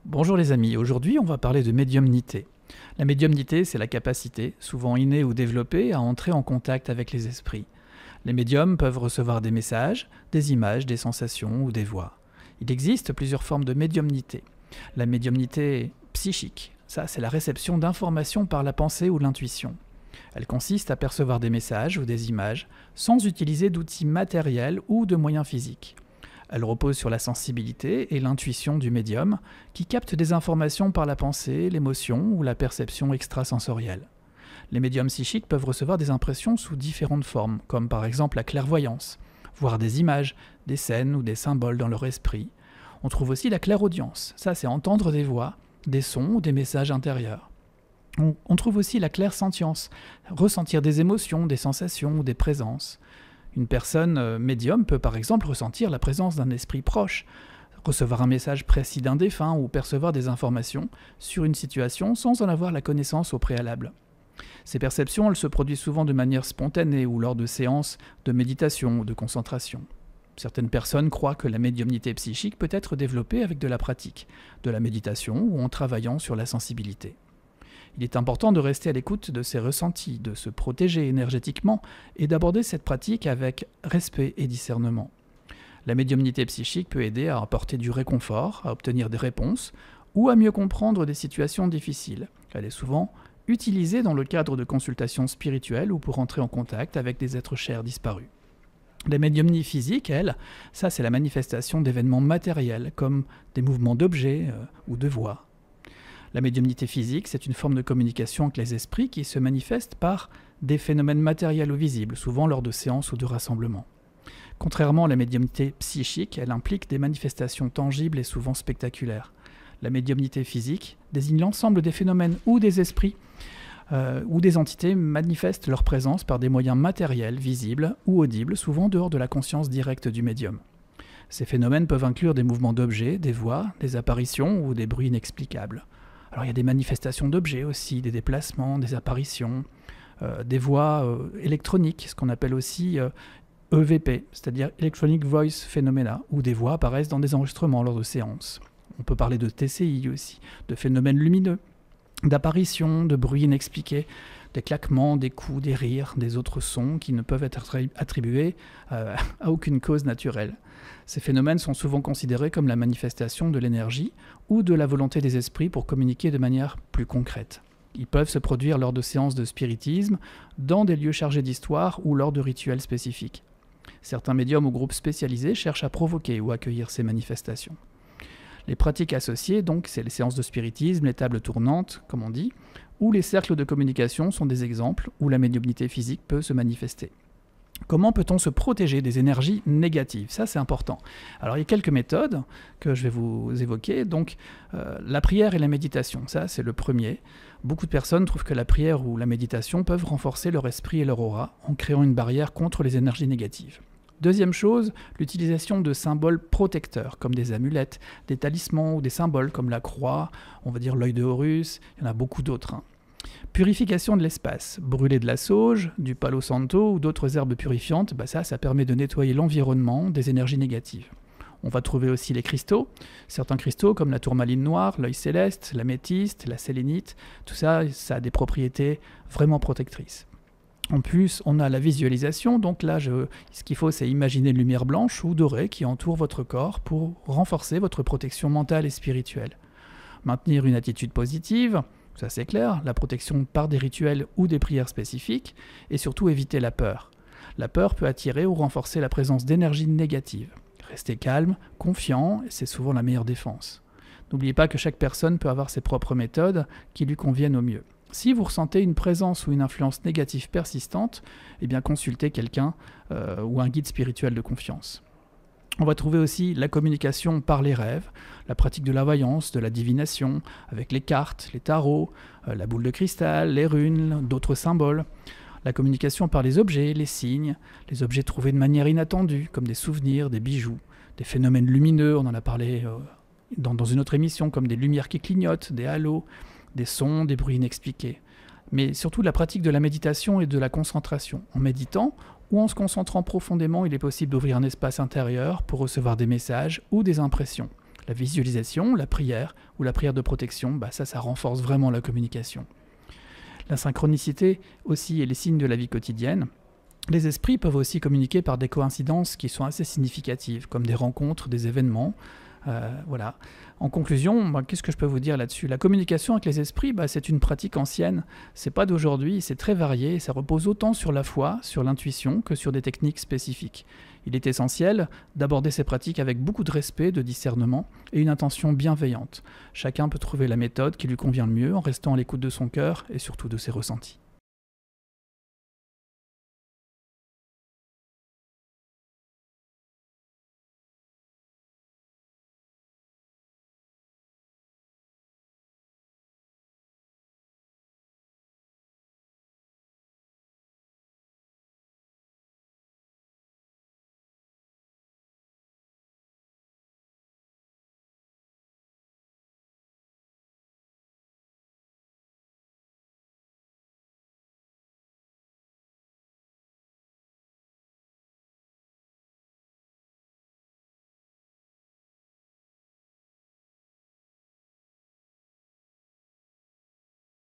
Bonjour les amis, aujourd'hui on va parler de médiumnité. La médiumnité, c'est la capacité, souvent innée ou développée, à entrer en contact avec les esprits. Les médiums peuvent recevoir des messages, des images, des sensations ou des voix. Il existe plusieurs formes de médiumnité. La médiumnité psychique, ça c'est la réception d'informations par la pensée ou l'intuition. Elle consiste à percevoir des messages ou des images sans utiliser d'outils matériels ou de moyens physiques. Elle repose sur la sensibilité et l'intuition du médium, qui capte des informations par la pensée, l'émotion ou la perception extrasensorielle. Les médiums psychiques peuvent recevoir des impressions sous différentes formes, comme par exemple la clairvoyance, voir des images, des scènes ou des symboles dans leur esprit. On trouve aussi la clairaudience, ça c'est entendre des voix, des sons ou des messages intérieurs. On trouve aussi la clairsentience, ressentir des émotions, des sensations ou des présences. Une personne médium peut par exemple ressentir la présence d'un esprit proche, recevoir un message précis d'un défunt ou percevoir des informations sur une situation sans en avoir la connaissance au préalable. Ces perceptions, elles se produisent souvent de manière spontanée ou lors de séances de méditation ou de concentration. Certaines personnes croient que la médiumnité psychique peut être développée avec de la pratique, de la méditation ou en travaillant sur la sensibilité. Il est important de rester à l'écoute de ses ressentis, de se protéger énergétiquement et d'aborder cette pratique avec respect et discernement. La médiumnité psychique peut aider à apporter du réconfort, à obtenir des réponses ou à mieux comprendre des situations difficiles. Elle est souvent utilisée dans le cadre de consultations spirituelles ou pour entrer en contact avec des êtres chers disparus. La médiumnie physique, elle, ça c'est la manifestation d'événements matériels comme des mouvements d'objets ou de voix. La médiumnité physique, c'est une forme de communication avec les esprits qui se manifeste par des phénomènes matériels ou visibles, souvent lors de séances ou de rassemblements. Contrairement à la médiumnité psychique, elle implique des manifestations tangibles et souvent spectaculaires. La médiumnité physique désigne l'ensemble des phénomènes ou des esprits où des entités manifestent leur présence par des moyens matériels, visibles ou audibles, souvent dehors de la conscience directe du médium. Ces phénomènes peuvent inclure des mouvements d'objets, des voix, des apparitions ou des bruits inexplicables. Alors il y a des manifestations d'objets aussi, des déplacements, des apparitions, des voix électroniques, ce qu'on appelle aussi EVP, c'est-à-dire Electronic Voice Phenomena, où des voix apparaissent dans des enregistrements lors de séances. On peut parler de TCI aussi, de phénomènes lumineux, d'apparitions, de bruits inexpliqués, des claquements, des coups, des rires, des autres sons qui ne peuvent être attribués à aucune cause naturelle. Ces phénomènes sont souvent considérés comme la manifestation de l'énergie ou de la volonté des esprits pour communiquer de manière plus concrète. Ils peuvent se produire lors de séances de spiritisme, dans des lieux chargés d'histoire ou lors de rituels spécifiques. Certains médiums ou groupes spécialisés cherchent à provoquer ou accueillir ces manifestations. Les pratiques associées, donc, c'est les séances de spiritisme, les tables tournantes, comme on dit, ou les cercles de communication sont des exemples où la médiumnité physique peut se manifester. Comment peut-on se protéger des énergies négatives? Ça, c'est important. Alors, il y a quelques méthodes que je vais vous évoquer. Donc, la prière et la méditation, ça, c'est le premier. Beaucoup de personnes trouvent que la prière ou la méditation peuvent renforcer leur esprit et leur aura en créant une barrière contre les énergies négatives. Deuxième chose, l'utilisation de symboles protecteurs, comme des amulettes, des talismans ou des symboles comme la croix, on va dire l'œil de Horus, il y en a beaucoup d'autres. Purification de l'espace, brûler de la sauge, du palo santo ou d'autres herbes purifiantes, ça permet de nettoyer l'environnement des énergies négatives. On va trouver aussi les cristaux, certains cristaux comme la tourmaline noire, l'œil céleste, l'améthyste, la sélénite, tout ça, ça a des propriétés vraiment protectrices. En plus, on a la visualisation, donc là, ce qu'il faut, c'est imaginer une lumière blanche ou dorée qui entoure votre corps pour renforcer votre protection mentale et spirituelle. Maintenir une attitude positive, ça c'est clair, la protection par des rituels ou des prières spécifiques, et surtout éviter la peur. La peur peut attirer ou renforcer la présence d'énergie négative. Restez calme, confiant, et c'est souvent la meilleure défense. N'oubliez pas que chaque personne peut avoir ses propres méthodes qui lui conviennent au mieux. Si vous ressentez une présence ou une influence négative persistante, eh bien consultez quelqu'un ou un guide spirituel de confiance. On va trouver aussi la communication par les rêves, la pratique de la voyance, de la divination, avec les cartes, les tarots, la boule de cristal, les runes, d'autres symboles. La communication par les objets, les signes, les objets trouvés de manière inattendue, comme des souvenirs, des bijoux, des phénomènes lumineux, on en a parlé dans une autre émission, comme des lumières qui clignotent, des halos, des sons, des bruits inexpliqués. Mais surtout la pratique de la méditation et de la concentration. En méditant ou en se concentrant profondément, il est possible d'ouvrir un espace intérieur pour recevoir des messages ou des impressions. La visualisation, la prière ou la prière de protection, ça renforce vraiment la communication. La synchronicité aussi et les signes de la vie quotidienne. Les esprits peuvent aussi communiquer par des coïncidences qui sont assez significatives, comme des rencontres, des événements. Voilà. En conclusion, qu'est-ce que je peux vous dire là-dessus? La communication avec les esprits, c'est une pratique ancienne. C'est pas d'aujourd'hui, c'est très varié. Ça repose autant sur la foi, sur l'intuition, que sur des techniques spécifiques. Il est essentiel d'aborder ces pratiques avec beaucoup de respect, de discernement et une intention bienveillante. Chacun peut trouver la méthode qui lui convient le mieux en restant à l'écoute de son cœur et surtout de ses ressentis.